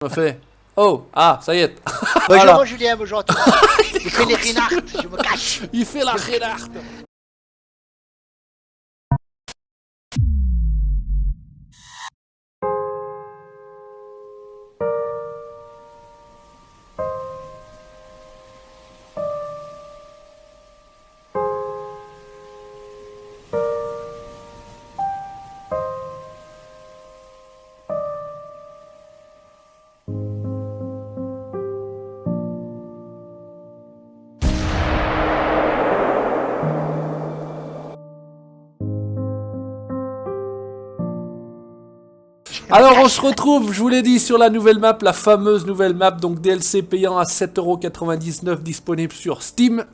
On fait. Oh, ah, ça y est. Bonjour Voilà. Julien, bonjour à tous. Je fais les renards, je me cache. Il fait la renarde. Alors on se retrouve, je vous l'ai dit, sur la nouvelle map, la fameuse nouvelle map, donc DLC payant à 7,99€ disponible sur Steam.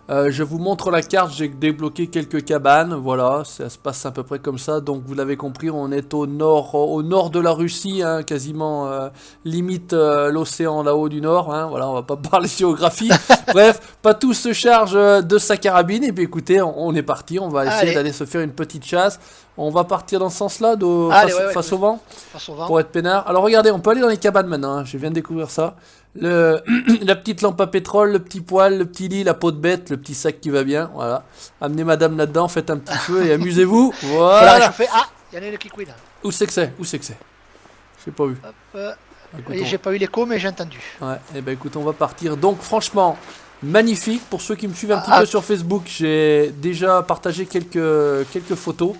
Je vous montre la carte, j'ai débloqué quelques cabanes, voilà, ça se passe à peu près comme ça, donc vous l'avez compris, on est au nord de la Russie, hein, quasiment limite l'océan là-haut du nord, hein, voilà, on va pas parler géographie, bref, pas tout se charge de sa carabine, et puis écoutez, on est parti, on va essayer d'aller se faire une petite chasse, on va partir dans ce sens-là, face au vent, pour être peinard. Alors regardez, on peut aller dans les cabanes maintenant, hein, je viens de découvrir ça. La petite lampe à pétrole, le petit poêle, le petit lit, la peau de bête, le petit sac qui va bien, voilà. Amenez madame là-dedans, faites un petit feu et amusez-vous, voilà. Ah, il y en a une qui couine. Où c'est que c'est? J'ai pas vu. J'ai pas eu l'écho, mais j'ai entendu. Ouais, et ben écoute, on va partir. Donc franchement, magnifique. Pour ceux qui me suivent un petit peu sur Facebook, j'ai déjà partagé quelques photos.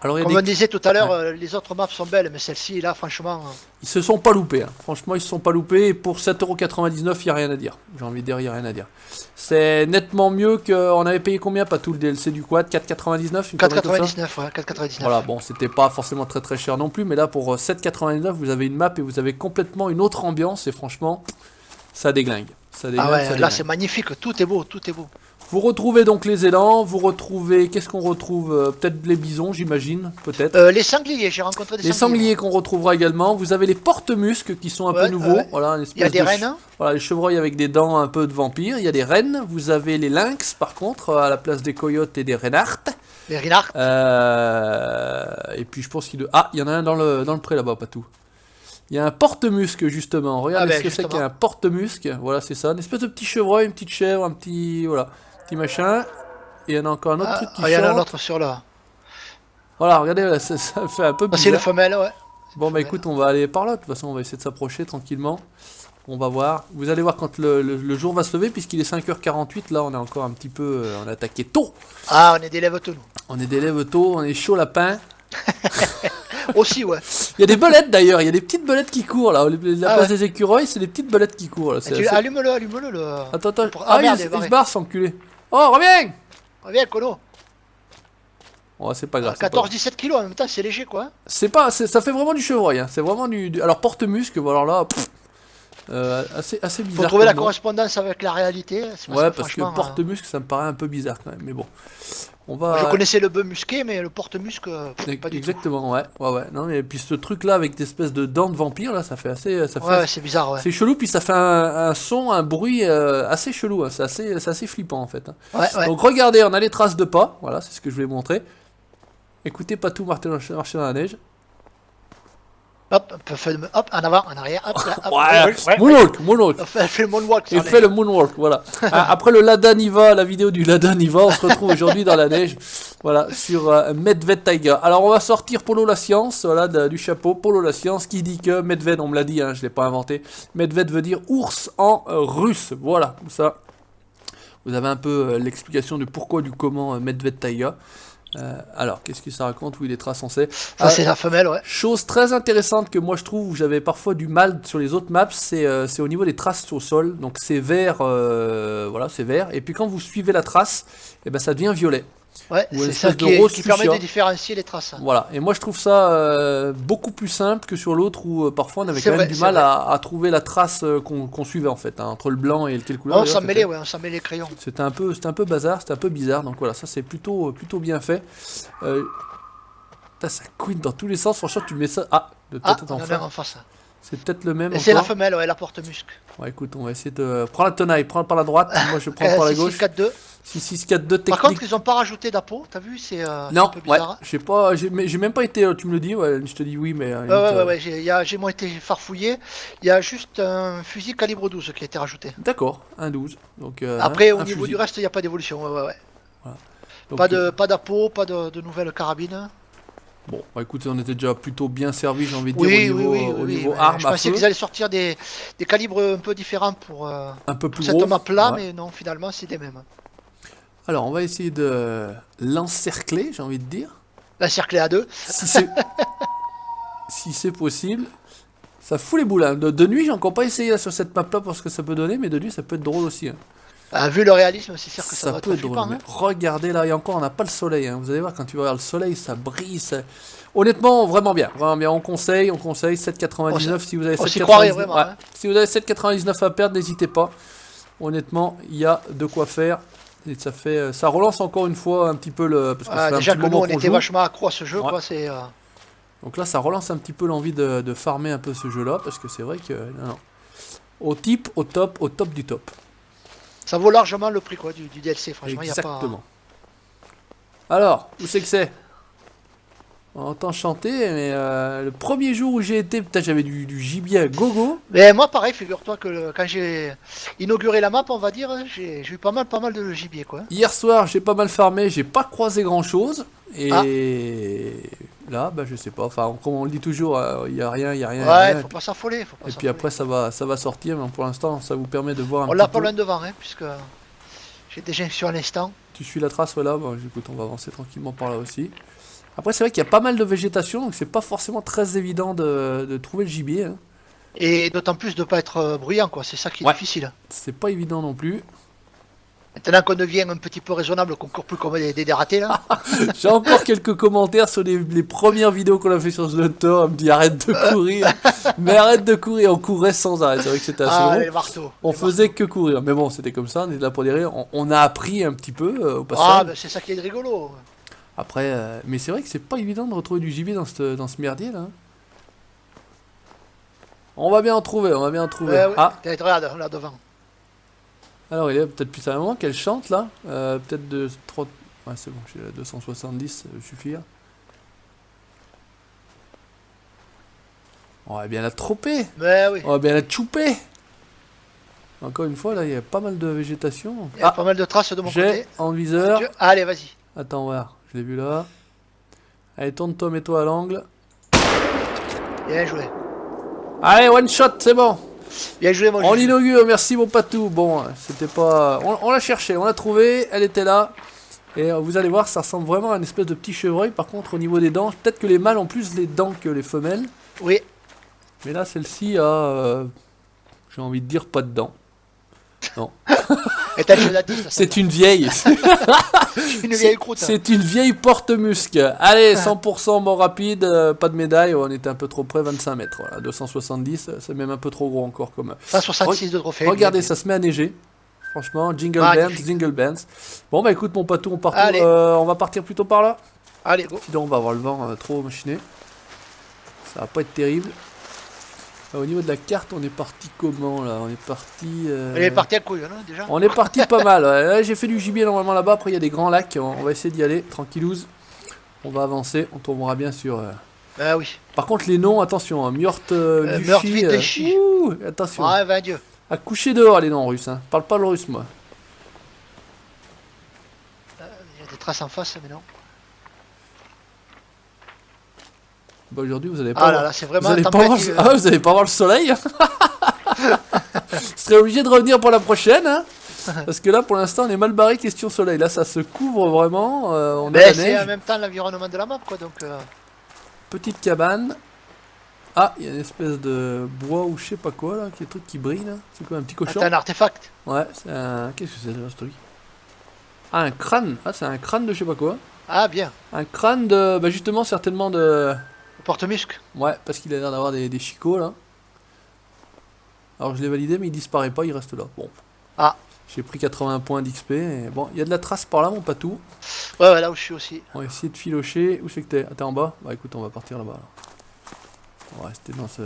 Alors, comme on disait tout à l'heure, les autres maps sont belles, mais celle-ci, là, franchement... Ils se sont pas loupés, hein. Franchement, ils se sont pas loupés, et pour 7,99€, il n'y a rien à dire. J'ai envie de dire, il n'y a rien à dire. C'est nettement mieux qu'on avait payé combien, pas tout le DLC du quad, 4,99€? 4,99€, ouais, 4,99€. Voilà, bon, c'était pas forcément très très cher non plus, mais là, pour 7,99€, vous avez une map et vous avez complètement une autre ambiance, et franchement, ça déglingue. Ah ouais, là, c'est magnifique, tout est beau, tout est beau. Vous retrouvez donc les élans, vous retrouvez, qu'est-ce qu'on retrouve? Peut-être les bisons, j'imagine, peut-être. Les sangliers, j'ai rencontré des sangliers. Les sangliers qu'on retrouvera également. Vous avez les porte-musques qui sont un peu nouveaux. Voilà, il y a des rennes. Voilà, les chevreuils avec des dents un peu de vampire. Il y a des rennes. Vous avez les lynx, par contre, à la place des coyotes et des renards. Les renards. Et puis je pense qu'il... Ah, il y en a un dans le pré là-bas, pas tout. Il y a un porte-musque, justement. Regardez ce que c'est qu'un porte-musque. Voilà, c'est ça. Une espèce de petit chevreuil, une petite chèvre, un petit... Voilà. Machin, et il y en a encore un autre truc qui chante. Il y en a un autre sur là. Voilà, regardez, là, ça fait un peu bizarre. C'est le femelle, ouais. Bon, bah écoute, on va aller par là. De toute façon, on va essayer de s'approcher tranquillement. On va voir. Vous allez voir quand le jour va se lever, puisqu'il est 5h48. Là, on est encore un petit peu. On a attaqué tôt. Ah, on est des lèvres tôt, nous. On est des lèvres tôt, on est chaud lapin. Aussi, ouais. Il y a des belettes d'ailleurs, il y a des petites belettes qui courent là. La place des écureuils, c'est des petites belettes qui courent là. Allume-le, là. Attends. Merde, il se barre, sans enculé. Oh, reviens! Reviens, Kono. Oh, c'est pas grave. 14-17 kilos en même temps, c'est léger quoi. Ça fait vraiment du chevreuil, hein. C'est vraiment du. Alors, porte-musque, bon, alors là. Assez bizarre. Faut trouver la correspondance avec la réalité. Ouais, parce que porte-musque, ça me paraît un peu bizarre quand même. Mais bon. Je connaissais le bœuf musqué, mais le porte-musque, pas du exactement, tout. Ouais. Non, et puis ce truc-là, avec des espèces de dents de vampire, là, ça fait assez. C'est bizarre, ouais. C'est chelou, puis ça fait un son, un bruit assez chelou. Hein. C'est assez flippant en fait. Hein. Ouais. Donc regardez, on a les traces de pas. Voilà, c'est ce que je voulais montrer. Écoutez, Patou marcher dans la neige. Hop, en avant, en arrière, hop, là, hop. Moonwalk. Fait le moonwalk. Il fait le moonwalk, voilà. Après le Lada Niva, la vidéo du Lada Niva, on se retrouve aujourd'hui dans la neige, voilà, sur Medved Taiga. Alors on va sortir Polo la Science, voilà, du chapeau, Polo la Science, qui dit que Medved, on me l'a dit, hein, je l'ai pas inventé, Medved veut dire ours en russe, voilà, ça. Vous avez un peu l'explication du pourquoi, du comment Medved Taiga. Alors, qu'est-ce que ça raconte? Oui, les traces, on sait. Ça, c'est la femelle, ouais. Chose très intéressante que moi je trouve, où j'avais parfois du mal sur les autres maps, c'est au niveau des traces au sol. Donc c'est vert, voilà, c'est vert. Et puis quand vous suivez la trace, et ben ça devient violet. Ouais, c'est ça qui permet de différencier les traces. Voilà, et moi je trouve ça beaucoup plus simple que sur l'autre où parfois on avait quand même du mal à trouver la trace qu'on suivait en fait, hein, entre le blanc et quelle couleur. On s'en mêlait, on s'en mêlait les crayons. C'était un peu bazar, c'était un peu bizarre, donc voilà, ça c'est plutôt bien fait. Ça couine dans tous les sens, franchement tu mets ça... Ah, de tête en face. C'est peut-être le même. Et c'est la encore. femelle, ouais, la porte-musc. Ouais, écoute, on va essayer de. Prends la tenaille, prends par la droite, moi je prends par la gauche. 6-4-2. 6-6-4-2 Par technique. contre, ils ont pas rajouté d'appôt, t'as vu, c'est un Non, peu ouais, bizarre. j'ai pas, j'ai même pas été, tu me le dis, ouais, je te dis oui, mais Ouais, j'ai moi été farfouillé. Il y a juste un fusil calibre 12 qui a été rajouté. d'accord, un 12. Donc, Après, au un niveau fusil. du reste, il n'y a pas d'évolution. Ouais. Voilà. Donc, Pas d'appôt, pas de nouvelles carabines. bon, bah, écoute, on était déjà plutôt bien servi, j'ai envie de Oui, dire, au oui, niveau mais armes je à pensais feu. qu'ils allaient sortir des calibres un peu différents pour Un peu plus cette gros. map-là, Ouais. mais non, finalement, c'est les mêmes. Alors, on va essayer de l'encercler, j'ai envie de dire. La cerclée à deux. Si c'est si c'est possible. Ça fout les boules. Hein. De nuit, j'ai encore pas essayé là, sur cette map-là pour ce que ça peut donner, mais de nuit, ça peut être drôle aussi. Hein. Vu le réalisme, c'est sûr que ça Ça doit peut être être drôle. flippant. Mais Hein. regardez là, et encore, on n'a pas le soleil. Hein. Vous allez voir, quand tu vas voir le soleil, ça brille. Honnêtement, vraiment bien. Vraiment bien. On conseille 7,99 si vous avez On s'y croirait 7,99. vraiment. Ouais. Hein. Si vous avez 7,99 à perdre, n'hésitez pas. Honnêtement, il y a de quoi faire. Et ça relance encore une fois un petit peu le. Parce que ça fait Déjà un petit que nous, moment on qu'on était joue. vachement accro à ce jeu, Ouais. quoi. C'est. Donc là, ça relance un petit peu l'envie de farmer un peu ce jeu-là, parce que c'est vrai que non. Au top du top. Ça vaut largement le prix, quoi, du DLC. Franchement, il n'y a pas. Exactement. Alors, où c'est que c'est? On entend chanter, mais le premier jour où j'ai été, putain, j'avais du gibier à gogo. Mais moi, pareil, figure-toi que quand j'ai inauguré la map, on va dire, j'ai eu pas mal de gibier, quoi. Hier soir, j'ai pas mal farmé, j'ai pas croisé grand-chose. Et là, bah, je sais pas. Enfin, comme on le dit toujours, il y a rien, y a rien. Y a Ouais, rien. faut pas s'affoler. Et puis après, ça va sortir, mais pour l'instant, ça vous permet de voir un On l'a petit pas peu. loin devant, hein, puisque j'ai déjà sur à l'instant. Tu suis la trace, voilà. Bon, écoute, on va avancer tranquillement par là aussi. Après, c'est vrai qu'il y a pas mal de végétation, donc c'est pas forcément très évident de trouver le gibier. Hein. Et d'autant plus de pas être bruyant, quoi. C'est ça qui est Ouais. difficile. C'est pas évident non plus. Maintenant qu'on devient un petit peu raisonnable, qu'on court plus comme des dératés, là. J'ai encore quelques commentaires sur les premières vidéos qu'on a fait sur The Hunter. On me dit arrête de courir. Mais arrête de courir, on courait sans arrêt. C'est vrai que c'était assez long. Les marteaux. On les faisait que courir. Mais bon, c'était comme ça, on est là pour des rires. On a appris un petit peu au passage. Ben, c'est ça qui est rigolo. Après, mais c'est vrai que c'est pas évident de retrouver du gibier dans ce merdier là. Hein. On va bien en trouver, on va bien en trouver. Oui. Ah, Regarde, là devant. alors il est peut-être plus à un moment qu'elle chante là. Peut-être de 3. Ouais, c'est bon, j'ai la 270, ça va suffire. On va bien la troper. Mais oui. On va bien la chouper. Encore une fois, là, il y a pas mal de végétation. Il y a pas mal de traces de mon J'ai côté. en viseur. Allez, vas-y. Attends, voir. Je l'ai vu là. Allez, tourne-toi, mets-toi à l'angle. Bien joué. Allez, one shot, c'est bon. Bien joué, mon On juge. l'inaugure, merci mon patou. Bon, c'était pas. On l'a cherché, on l'a trouvé, elle était là. Et vous allez voir, ça ressemble vraiment à une espèce de petit chevreuil. Par contre, au niveau des dents, peut-être que les mâles ont plus les dents que les femelles. Oui. Mais là, celle-ci a. J'ai envie de dire pas de dents. Non. Et t'as déjà dit, ça. C'est une vieille. Une vieille croûte. C'est une vieille porte-musc. Allez, 100% mort rapide, pas de médaille. On était un peu trop près, 25 mètres. Voilà, 270, c'est même un peu trop gros encore comme. 166 de trophées. Regardez, bien. ça se met à neiger. Franchement, Magnifique. jingle bands. Bon, bah écoute, mon patou, Allez. on va partir plutôt par là. Allez, go. Sinon, on va avoir le vent trop machiné. Ça va pas être terrible. Au niveau de la carte, on est parti comment là? On est parti. Elle est partie à couille, hein, déjà. On est parti pas mal. Ouais. Là, j'ai fait du gibier normalement là-bas. Après, il y a des grands lacs. On va essayer d'y aller tranquillouse. On va avancer. On tombera bien sur. Bah oui. Par contre, les noms, attention. Hein, Mjort Mjort Vichy. attention. Ouais, ben Dieu. À coucher dehors les noms russes. Hein. Parle pas le russe, moi. Il y a des traces en face, mais non. Bah, aujourd'hui, vous allez pas. Ah là là, c'est vraiment Vous allez, un pas voir... tempête. vous allez pas voir le soleil. Vous serez obligé de revenir pour la prochaine. Hein, parce que là, pour l'instant, on est mal barré question soleil. Là, ça se couvre vraiment. On a Mais la c'est neige. en même temps l'environnement de la map, quoi, donc... Petite cabane. Ah, il y a une espèce de bois ou je sais pas quoi là, qui est un truc qui brille là. C'est quoi, un petit cochon? C'est un artefact. Ouais, c'est un. Qu'est-ce que c'est ce truc? Ah, un crâne. Ah, c'est un crâne de je sais pas quoi. Ah, bien. Un crâne de. Bah, justement, certainement de. Le porte-musc. Ouais, parce qu'il a l'air d'avoir des chicots là. Alors je l'ai validé, mais il disparaît pas, il reste là. Bon. Ah. J'ai pris 80 points d'XP. Et... Bon, il y a de la trace par là, mon patou. Ouais, là où je suis aussi. On va essayer de filocher. Où c'est que t'es? Ah, t'es en bas? Bah écoute, on va partir là-bas. Là. Ouais, c'était dans ce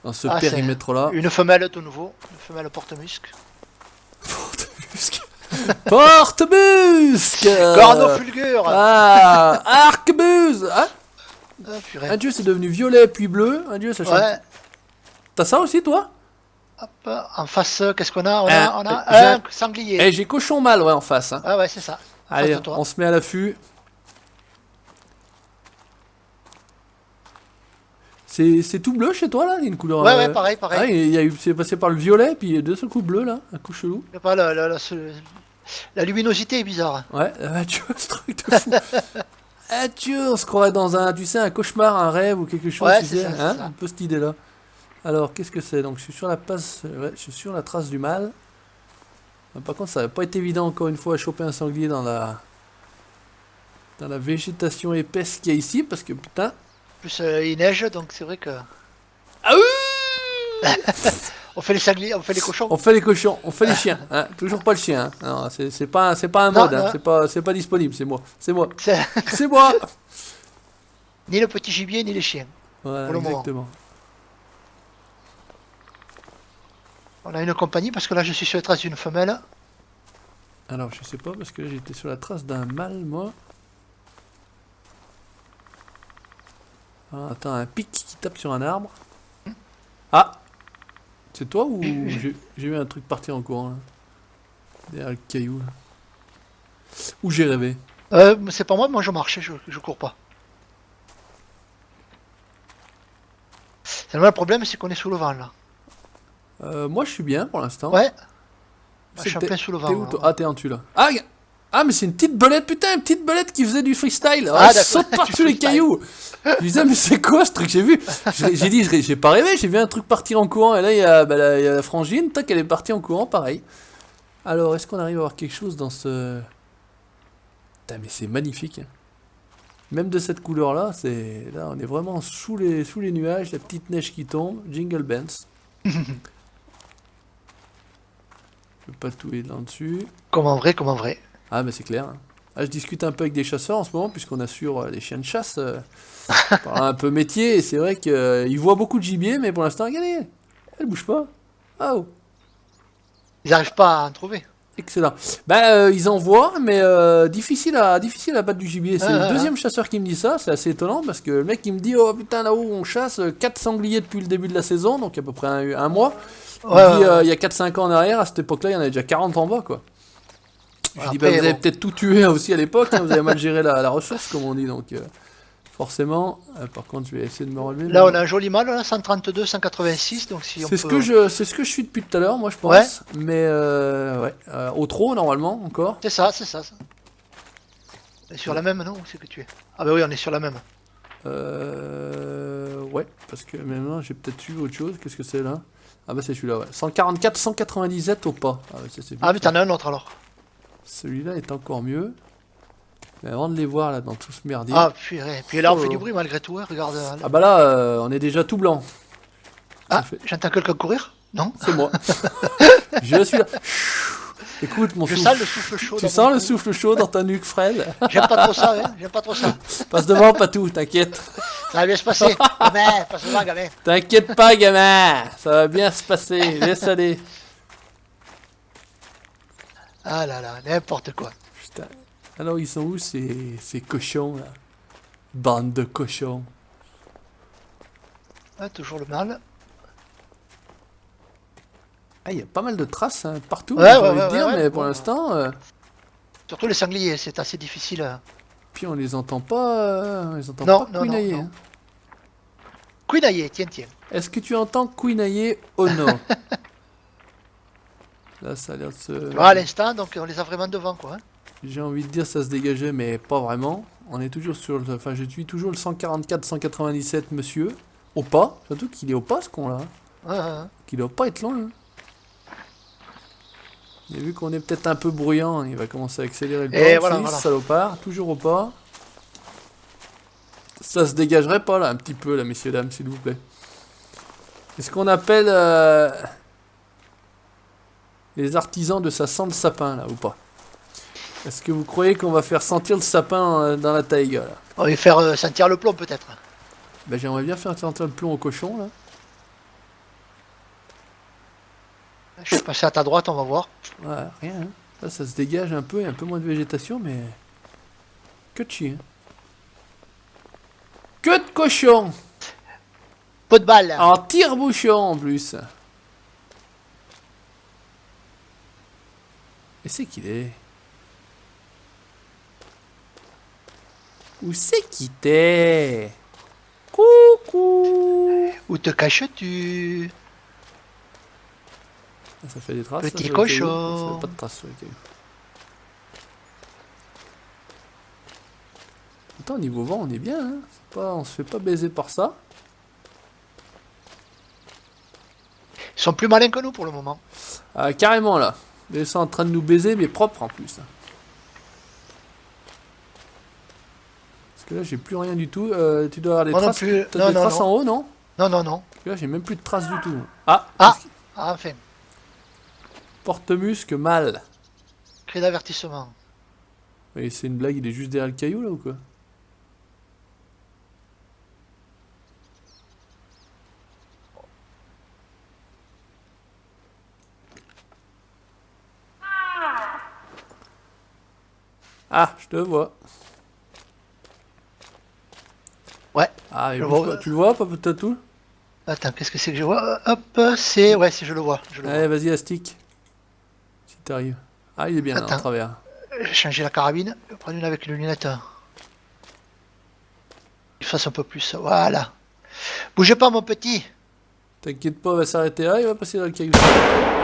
Ah, c'est périmètre-là. une femelle tout nouveau, une femelle porte-musc. Porte-musc. Porte-musc. Cornofulgure. Ah, arquebuse. Ah, Ah, purée. un dieu c'est devenu violet puis bleu. Un dieu ça change. Ouais. T'as ça aussi toi? Hop, en face, qu'est-ce qu'on a? On j'ai a un sanglier. Eh, j'ai cochon mâle ouais en face. Hein. Ah ouais, c'est ça. Allez, Face de toi. on se met à l'affût. C'est tout bleu chez toi là? Il y a une couleur. Ouais, ouais, pareil, pareil. Ah, c'est passé par le violet puis de ce coup bleu là, un coup chelou. Je sais pas, la luminosité est bizarre. Ouais, adieu ce truc de fou. Adieu, on se croirait dans un, tu sais, un cauchemar, un rêve ou quelque chose. Ouais, tu c'est sais, ça, c'est hein, ça. un peu cette idée là. Alors, qu'est-ce que c'est? Donc, je suis sur la passe, ouais, je suis sur la trace du mal. Par contre, ça va pas être évident encore une fois à choper un sanglier dans la végétation épaisse qu'il y a ici, parce que putain. Plus il neige, donc c'est vrai que. Ah oui. On fait les sangliers, on fait les cochons. On fait les cochons, on fait les chiens, hein. Toujours pas le chien. Hein. Non, c'est pas un Non, mode, hein. non. C'est pas disponible, c'est moi, c'est moi, C'est- c'est moi. Ni le petit gibier, ni les chiens. Voilà, Pour le moment. exactement. On a une compagnie parce que là je suis sur les traces d'une femelle. Alors, je sais pas, parce que j'étais sur la trace d'un mâle, moi. Ah, attends, un pic qui tape sur un arbre. Ah! C'est toi ou j'ai vu un truc partir en courant là? Derrière le caillou là. Ou j'ai rêvé? C'est pas moi je marche, je cours pas. Seulement le problème c'est qu'on est sous le vent là. Moi je suis bien pour l'instant. Ouais. C'est Je suis en t'es- plein sous le T'es vent. où toi? Là. Ah, t'es en dessus là. Ah, ah, mais c'est une petite belette, putain, une petite belette qui faisait du freestyle. Ah, Elle d'accord. saute Du par-dessus les freestyle. cailloux. Je disais, mais c'est quoi ce truc? J'ai vu. J'ai dit, j'ai pas rêvé, j'ai vu un truc partir en courant. Et là, il y a, il y a la frangine, tac, elle est partie en courant, pareil. Alors, est-ce qu'on arrive à voir quelque chose dans ce. Putain, mais c'est magnifique. Hein. Même de cette couleur-là, c'est. Là, on est vraiment sous les nuages, la petite neige qui tombe, jingle bells. Je peux pas tout être là-dessus. Comme en vrai, comme en vrai. Ah, mais c'est clair. Hein. Ah, je discute un peu avec des chasseurs en ce moment, puisqu'on assure les chiens de chasse. Par un peu métier, et c'est vrai qu'ils voient beaucoup de gibier, mais pour l'instant, regardez, elle bouge pas. Oh, Ils n'arrivent pas à en trouver. excellent. Ben, ils en voient, mais difficile à battre du gibier. C'est le deuxième chasseur qui me dit ça, c'est assez étonnant, parce que le mec, il me dit, oh putain, là-haut, on chasse 4 sangliers depuis le début de la saison, donc à peu près un mois. Il Ouais, dit, ouais. il y a 4-5 ans en arrière, à cette époque-là, il y en avait déjà 40 en bas, quoi. Je dis, Après, bah, vous avez bon. peut-être tout tué aussi à l'époque, hein, vous avez mal géré la ressource, comme on dit, donc forcément. Par contre, je vais essayer de me relever. Là, on a un joli mâle, là, 132, 186, donc si on C'est ce peut... c'est ce que je suis depuis tout à l'heure, moi je pense. Ouais. Mais ouais, au trot normalement encore. C'est ça, c'est ça. On est sur la même, non? Où c'est que tu es? Ah bah oui, on est sur la même. Ouais, parce que maintenant j'ai peut-être eu autre chose. Qu'est-ce que c'est là? Ah bah c'est celui-là, ouais. 144, 197 au pas. Ah, ouais, ça, c'est bien. Ah mais t'en as un autre alors. Celui-là est encore mieux. Mais avant de les voir là dans tout ce merdier. Ah purée. Puis là on Oh. fait du bruit malgré tout, hein. Regarde. Ah bah là, on est déjà tout blanc. Ah, fait- j'entends quelqu'un courir? Non? C'est moi. Je suis là. Écoute, mon Je souffle. sens le souffle chaud. Tu dans sens mon le cou. souffle chaud dans ta nuque, Fred? J'aime pas trop ça, hein. J'aime pas trop ça. Passe devant, pas tout, t'inquiète. Ça va bien se passer. Gamin, passe devant, gamin. T'inquiète pas, gamin, ça va bien se passer, laisse aller. Ah là là, n'importe quoi. Putain. Alors, ils sont où ces cochons là? Bande de cochons. Ah, toujours le mâle. Ah, il y a pas mal de traces hein, partout, Ouais, j'ai ouais, envie de ouais, dire, ouais, mais ouais. pour l'instant, Surtout les sangliers, c'est assez difficile. puis on les entend pas, Non, pas non, couinailler. non, non. Hein. Quinailler, tiens, tiens. Est-ce que tu entends couinailler ou non? Là, ça a l'air de se... Tu vois, à l'instant, donc on les a vraiment devant, quoi. Hein. J'ai envie de dire ça se dégageait, mais pas vraiment. On est toujours sur le... Enfin, je suis toujours le 144-197, monsieur. Au pas. Surtout qu'il est au pas, ce con-là. Hein. Ouais, ouais, ouais. Qu'il doit pas être loin. Hein. Et vu qu'on est peut-être un peu bruyant, il va commencer à accélérer le Et pas voilà, aussi, voilà. salopard. Toujours au pas. Ça se dégagerait pas, là, un petit peu, là, messieurs, dames, s'il vous plaît. Est-ce qu'on appelle les artisans de ça sent le sapin, là, ou pas? Est-ce que vous croyez qu'on va faire sentir le sapin dans la taïga, là? On va lui faire sentir le plomb, peut-être. Bah, j'aimerais bien faire un plomb au cochon là. Je vais passer à ta droite, on va voir. Ouais, rien. Hein. Là, ça se dégage un peu, il y a un peu moins de végétation, mais. Que de chien. Que de cochon! Pot de balle. En tire-bouchon en plus. Et c'est qu'il est? Où c'est qu'il t'est? Coucou! Où te caches-tu? Ça fait des traces. Petit là, cochon. Ça fait pas de traces sur les cailloux. Attends, niveau vent, on est bien. Hein. Pas, on se fait pas baiser par ça. Ils sont plus malins que nous pour le moment. Ah, carrément là. Ils sont en train de nous baiser, mais propre en plus. Parce que là, j'ai plus rien du tout. Tu dois avoir des Moi non traces, plus. t'as Non, des non, traces non. en haut, non? Non, non, non. Parce que là, j'ai même plus de traces du tout. Ah, Ah, enfin. porte-musque mâle. Cri d'avertissement. Et c'est une blague, il est juste derrière le caillou là ou quoi? Ah, je te vois. Ouais. Ah, et Je bouge vois. pas. Tu le vois, Papa Tatou? Attends, qu'est-ce que c'est que je vois? Hop, c'est... Ouais, si je le vois. Je le Allez, vas-y, Astic. Si t'arrives. Ah, il est bien là, en Attends. travers. vois. J'ai changé la carabine. Je vais prendre une avec une lunette. Il fasse un peu plus. Voilà. Bougez pas, mon petit. T'inquiète pas, on va s'arrêter là, il va passer dans le caillou.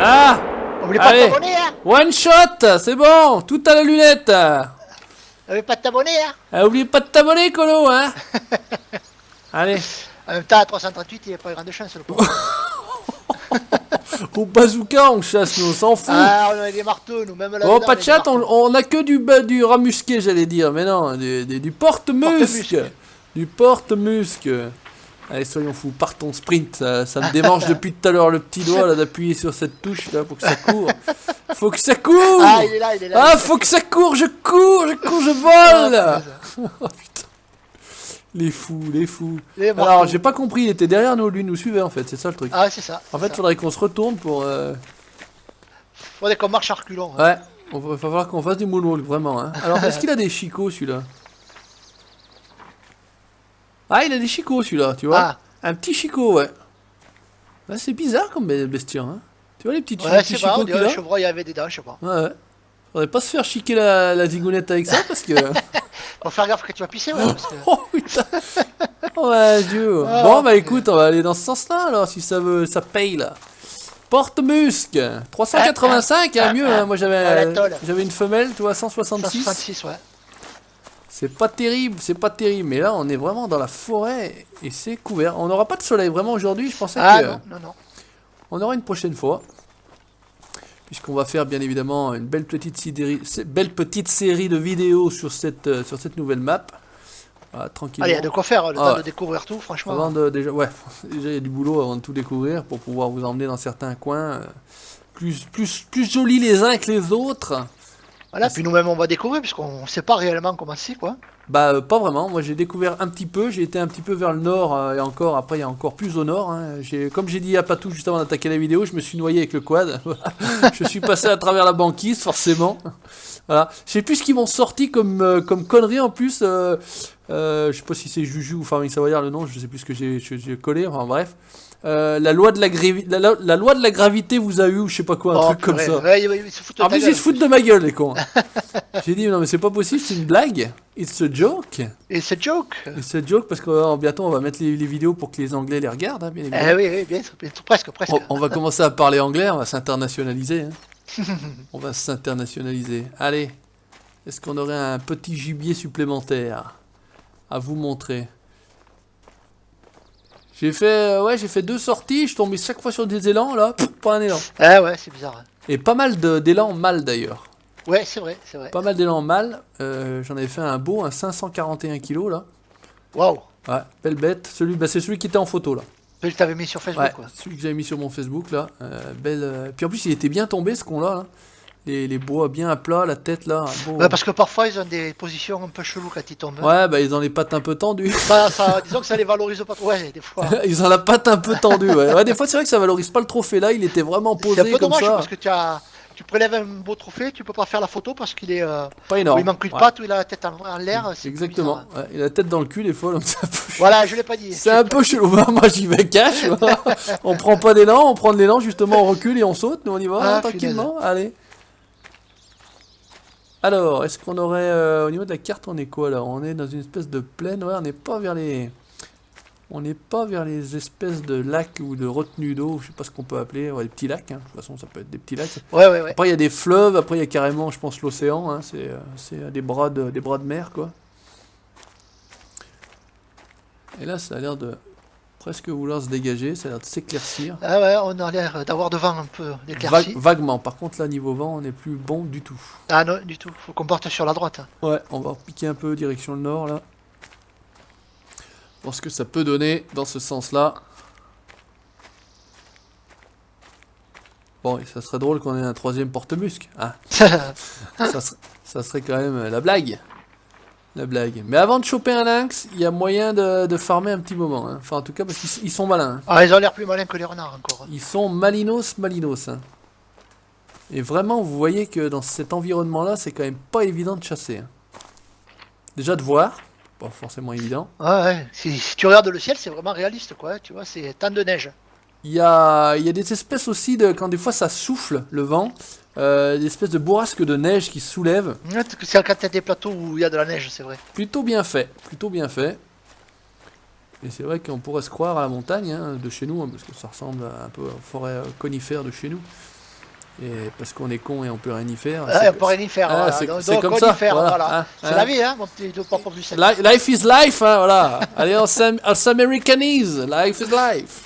Ah! N'oublie pas de Allez, t'abonner, hein. one shot, c'est bon, tout à la lunette. N'oublie pas de t'abonner, hein. Ah, oubliez pas de t'abonner, Colo, hein. Allez, En même temps, à 338, il n'y a pas grande chance, le pauvre. au bazooka, on chasse, nous, on s'en fout. Ah, on a des marteaux, nous, même là. Oh, pas de chat, on a que du ramusqué, j'allais dire, mais non, du porte-musque. Porte-musque. Du porte-musque. Allez, soyons fous, partons sprint, ça me démange depuis tout à l'heure le petit doigt là d'appuyer sur cette touche là pour que ça court. Faut que ça court. Ah, il est là, il est là. Ah, faut que ça court, je cours, je vole. Oh putain. Les fous, les fous. Les Alors, marteaux. j'ai pas compris, il était derrière nous, lui nous suivait en fait, c'est ça le truc. Ah, c'est ça. En fait, faudrait qu'on se retourne pour... Faudrait qu'on marche à reculons. Hein. Ouais, il va falloir qu'on fasse du moonwalk, vraiment. Hein. Alors, est-ce qu'il a des chicots celui-là? Ah, il a des chicots celui-là, tu vois. Ah. Un petit chicot, ouais. Là, c'est bizarre comme bestiaire, hein. Tu vois les petites Ouais, petits c'est pas, on chicots dirait qu'il le a? chevreuil avait des dents, je sais pas. Ouais, ouais. Faudrait pas se faire chiquer la zigounette avec ça parce que... Faut faire gaffe que tu vas pisser, ouais. Parce que... Oh putain. Ouais, Dieu. Ah, Bon, bah putain. écoute, on va aller dans ce sens-là alors, si ça veut, ça paye là. Porte-musque. 385, hein, mieux, hein. Moi la tôle. j'avais une femelle, tu vois, 166. 166, ouais. C'est pas terrible, c'est pas terrible. Mais là, on est vraiment dans la forêt et c'est couvert. On n'aura pas de soleil vraiment aujourd'hui. Je pensais Ah que non, non, non. on aura une prochaine fois. Puisqu'on va faire bien évidemment une belle petite série de vidéos sur cette nouvelle map. Voilà, tranquillement. Allez, il y a de quoi faire, le Ah temps ouais. de découvrir tout, franchement. Avant de déjà, ouais, déjà il y a du boulot avant de tout découvrir pour pouvoir vous emmener dans certains coins plus jolis les uns que les autres. Voilà, puis nous-mêmes, on va découvrir, puisqu'on sait pas réellement comment c'est, quoi. Bah pas vraiment, moi j'ai découvert un petit peu, j'ai été un petit peu vers le nord et encore, après il y a encore plus au nord. Hein. Comme j'ai dit à Patou juste avant d'attaquer la vidéo, je me suis noyé avec le quad. Je suis passé à travers la banquise forcément. Voilà. Je sais plus ce qu'ils m'ont sorti comme connerie en plus. Je sais pas si c'est Juju ou Farming Savoyard le nom, je sais plus ce que j'ai collé, enfin bref. La loi de la loi de la gravité vous a eu ou je sais pas quoi, un truc comme purée. ça. Ouais, ils se foutent de En ta plus gueule, ils se foutent de ma gueule les cons. J'ai dit non mais c'est pas possible, c'est une blague. It's a joke. Et c'est joke. It's a joke parce que bientôt on va mettre les vidéos pour que les Anglais les regardent, hein, bien évidemment. Eh oui, oui, bien sûr, presque, presque. On va commencer à parler anglais, on va s'internationaliser. Hein. On va s'internationaliser. Allez, est-ce qu'on aurait un petit gibier supplémentaire à vous montrer? J'ai fait 2 sorties, je suis tombé chaque fois sur des élans là, pas un élan. Eh ouais, c'est bizarre. Hein. Et pas mal d'élans mâles d'ailleurs. Ouais, c'est vrai, c'est vrai. Pas mal d'élan mâles. J'en avais fait un beau, un 541 kg là. Waouh. Ouais, belle bête. C'est celui qui était en photo là. Celui que t'avais mis sur Facebook, Ouais, quoi. celui que j'avais mis sur mon Facebook là. Puis en plus, il était bien tombé ce con là. les bois bien à plat, la tête là. Beau. Ouais, parce que parfois ils ont des positions un peu cheloues quand ils tombent. Ouais, bah ils ont les pattes un peu tendues. Disons que ça les valorise pas trop. Ouais, des fois. Ils ont la patte un peu tendue, ouais. Ouais, des fois c'est vrai que ça valorise pas le trophée là, il était vraiment C'est un posé peu comme dommage ça. parce que tu prélèves un beau trophée, tu peux pas faire la photo parce qu'il est. Pas énorme. Il manque une Ouais. patte ou il a la tête en l'air. C'est Exactement. bizarre. Ouais, il a la tête dans le cul des fois, donc c'est un peu, Voilà, je l'ai pas dit. c'est un peu chelou. Moi j'y vais cash. Voilà. On prend pas d'élan, on prend de l'élan justement, on recule et on saute. Nous on y va Ah, hein, tranquillement. Allez. Alors, est-ce qu'on aurait au niveau de la carte, on est quoi là? On est dans une espèce de plaine. Ouais, on n'est pas vers les. On n'est pas vers les espèces de lacs ou de retenues d'eau, je sais pas ce qu'on peut appeler, ouais, des petits lacs, hein. De toute façon ça peut être des petits lacs. Ouais. Après il y a des fleuves, après il y a carrément, je pense, l'océan, hein. C'est des bras de mer, quoi. Et là ça a l'air de presque vouloir se dégager, ça a l'air de s'éclaircir. Ah ouais, on a l'air d'avoir devant un peu d'éclaircie. Vaguement, par contre là niveau vent on n'est plus bon du tout. Ah non, du tout. Faut qu'on parte sur la droite. Ouais, on va piquer un peu direction le nord là. Voir ce que ça peut donner dans ce sens-là. Bon, et ça serait drôle qu'on ait un troisième porte-musc. Hein. Ça serait quand même la blague. La blague. Mais avant de choper un lynx, il y a moyen de farmer un petit moment. Hein. Enfin, en tout cas, parce qu'ils sont malins. Hein. Ah, ils ont l'air plus malins que les renards encore. Ils sont malinos. Hein. Et vraiment, vous voyez que dans cet environnement-là, c'est quand même pas évident de chasser. Hein. Déjà de voir. Pas forcément évident. Ouais. Si tu regardes le ciel, c'est vraiment réaliste, quoi. Tu vois, c'est tant de neige. Il y a des espèces aussi de quand des fois ça souffle le vent, des espèces de bourrasques de neige qui se soulèvent. C'est quand t'as des plateaux où il y a de la neige, c'est vrai. Plutôt bien fait, plutôt bien fait. Et c'est vrai qu'on pourrait se croire à la montagne hein, de chez nous, hein, parce que ça ressemble un peu aux forêts conifères de chez nous. Et parce qu'on est con et on peut rien y faire. On peut rien y faire. Ah, Voilà. c'est comme ça. Voilà. Hein, C'est la vie, hein, mon petit papa du sel. Life is life, hein, voilà. Allez, on s'américanise. Life is life.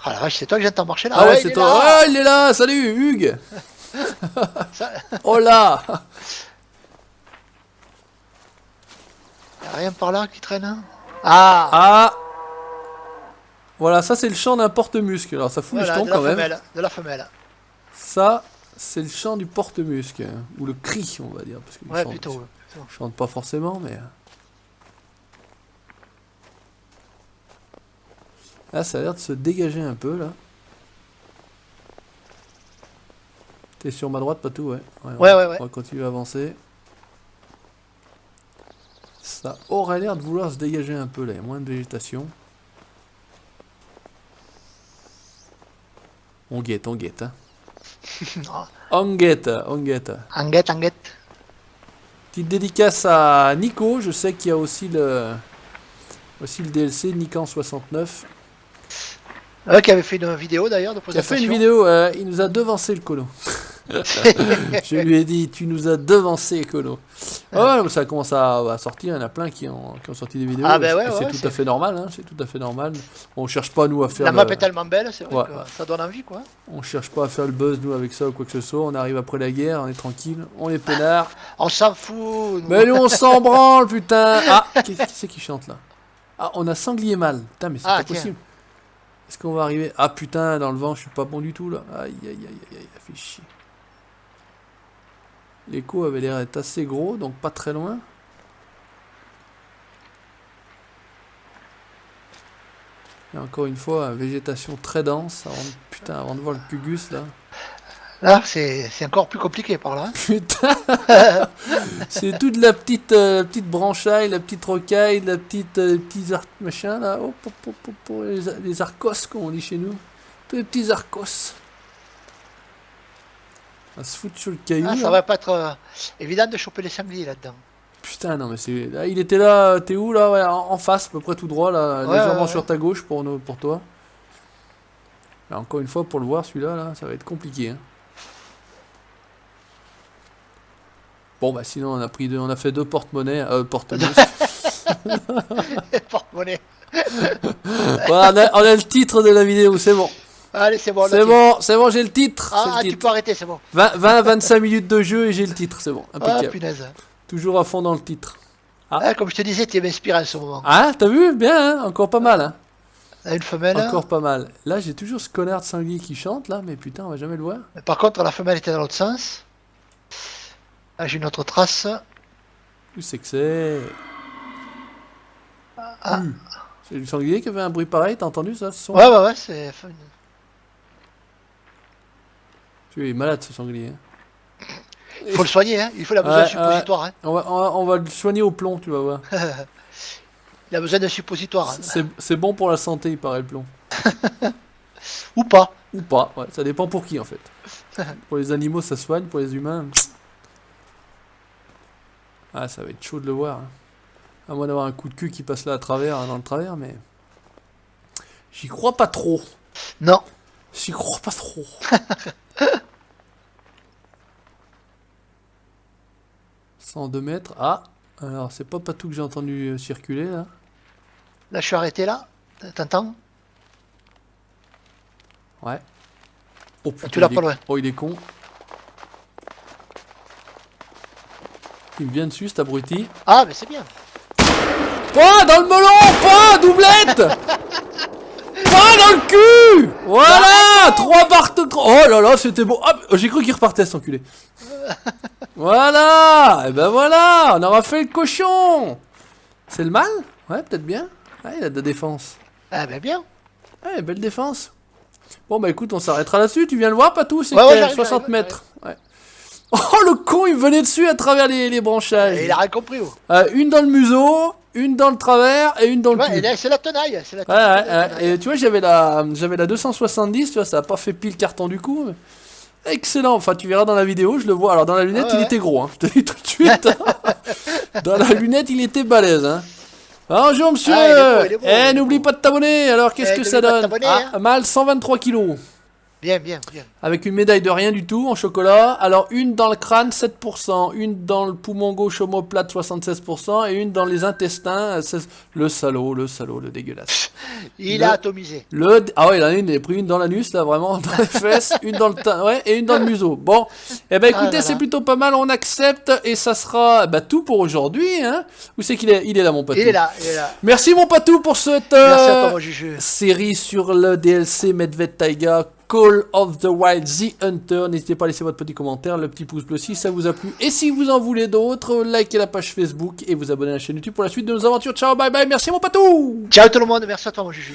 Ah la vache, c'est toi que j'entends marcher là. Ah ouais, c'est toi. Ah, il est là. Salut, Hugues. Oh là. Y'a rien par là qui traîne. Hein. Ah. Voilà, ça c'est le chant d'un porte-musc. Alors ça fout les jetons quand même. De la femelle. Ça, c'est le chant du porte-musc. Ou le cri, on va dire. Parce que ouais, plutôt. Je chante pas forcément, mais. Là, ça a l'air de se dégager un peu, là. T'es sur ma droite, pas tout, ouais. Ouais. On va continuer à avancer. Ça aurait l'air de vouloir se dégager un peu, là. Il y a moins de végétation. On guette, hein. On guette. Anguette. Petite dédicace à Nico, je sais qu'il y a aussi le DLC Nikan 69. Qui avait fait une vidéo d'ailleurs de présentation. Qui a fait une vidéo, il nous a devancé le colo. Je lui ai dit, tu nous as devancé, colo. Ouais, ça commence à sortir, il y en a plein qui ont sorti des vidéos. Ah ben ouais, c'est tout à fait normal, hein, c'est tout à fait normal. On cherche pas nous à faire. La map est tellement belle, c'est vrai que ça donne envie quoi. On cherche pas à faire le buzz nous avec ça ou quoi que ce soit. On arrive après la guerre, on est tranquille, on est peinard. On s'en fout. Mais nous on s'en branle, putain. Ah, qui c'est qui chante là? Ah, on a sanglier mâle. Putain, mais c'est pas possible. Est-ce qu'on va arriver? Ah putain, dans le vent, je suis pas bon du tout là. Aïe, ça fait chier. L'écho avait l'air d'être assez gros, donc pas très loin. Et encore une fois, végétation très dense. Avant de voir le Pugus là. Là, c'est encore plus compliqué par là. Putain. C'est toute la petite branchaille, la petite rocaille, la petite machin là. Les arcos, comme on dit chez nous. Tous les petits arcos. On se fout sur le caillou. Ça va pas être évident de choper les sangliers là-dedans. Putain, non, mais c'est. Là, il était là, t'es où là? Ouais, en face, à peu près tout droit, là, légèrement sur ta gauche pour toi. Là, encore une fois, pour le voir, celui-là, là, ça va être compliqué. Hein. Bon, bah, sinon, on a fait 2 porte-monnaie, porte-musc. Porte-monnaie. Voilà, on a le titre de la vidéo, c'est bon. Allez, c'est bon. C'est bon, j'ai le titre. Ah, le titre. Tu peux arrêter, c'est bon. 20-25 minutes de jeu et j'ai le titre, c'est bon. Impeccable. Ah, punaise. Toujours à fond dans le titre. Ah, comme je te disais, tu m'inspires en ce moment. Ah, t'as vu? Bien, hein, encore pas mal. Hein. Là, une femelle. Encore pas mal. Là, j'ai toujours ce connard de sanglier qui chante, là, mais putain, on va jamais le voir. Mais par contre, la femelle était dans l'autre sens. Là, j'ai une autre trace. Où c'est que c'est? Ah. C'est du sanglier qui avait un bruit pareil, t'as entendu ça, ce son? Ouais, c'est. Tu es malade, ce sanglier. Hein. Il faut le soigner, hein. Il faut la besoin de suppositoire. Hein. On va le soigner au plomb, tu vas voir. Il a besoin de suppositoire. Hein. C'est bon pour la santé, il paraît, le plomb. Ou pas. Ou pas, ouais, ça dépend pour qui, en fait. Pour les animaux, ça soigne, pour les humains... Ah, ça va être chaud de le voir. Hein. À moins d'avoir un coup de cul qui passe là à travers, dans le travers, mais... J'y crois pas trop. Non. J'y crois pas trop. 102 mètres. Ah, alors c'est pas Patou que j'ai entendu circuler là. Là, je suis arrêté là. T'entends? Ouais. Oh putain, tu l'as pas loin. Oh, il est con. Il me vient dessus, cet abruti. Ah, mais c'est bien. Pas dans le melon, pas doublette. Pas dans le cul. Voilà, 3 barres de... Oh là là, c'était beau. Ah, j'ai cru qu'il repartait, cet enculé. Voilà, et ben voilà, on aura fait le cochon. C'est le mal? Ouais, peut-être bien. Ouais, il a de la défense. Ah, ben bien. Ouais, belle défense. Bon, bah écoute, on s'arrêtera là-dessus. Tu viens le voir, Patou? C'est ouais, 60 mètres. Ouais. Oh, le con, il venait dessus à travers les branchages. Et il a rien compris. Oh. Une dans le museau, une dans le travers et une dans le cul. C'est la tenaille. C'est la Ouais, tenaille. et tu vois, j'avais la 270, tu vois, ça a pas fait pile carton du coup. Mais... Excellent, enfin tu verras dans la vidéo, je le vois. Alors dans la lunette, il était gros, hein. Je te dis tout de suite. Dans la lunette, il était balèze, hein. Bonjour monsieur. Il est beau, N'oublie pas de t'abonner. Alors qu'est-ce que ça donne? Hein. Mal 123 kilos. Bien. Avec une médaille de rien du tout en chocolat. Alors une dans le crâne 7%, une dans le poumon gauche omoplate 76% et une dans les intestins 16... Le salaud, le dégueulasse. Il a atomisé. Ah ouais, il a pris une dans l'anus là, vraiment dans les fesses, une dans le ouais, et une dans le museau. Bon, eh ben écoutez, c'est plutôt pas mal, on accepte et ça sera tout pour aujourd'hui. Hein. Où c'est qu'il est? Il est là mon Patou. Il est là. Merci mon Patou pour cette Merci à toi, mon Juju. série sur le DLC Medved Taiga. Call of the Wild, The Hunter. N'hésitez pas à laisser votre petit commentaire, le petit pouce bleu si ça vous a plu. Et si vous en voulez d'autres, likez la page Facebook et vous abonnez à la chaîne YouTube pour la suite de nos aventures. Ciao, bye bye, merci mon Patou. Ciao tout le monde, merci à toi mon Juju.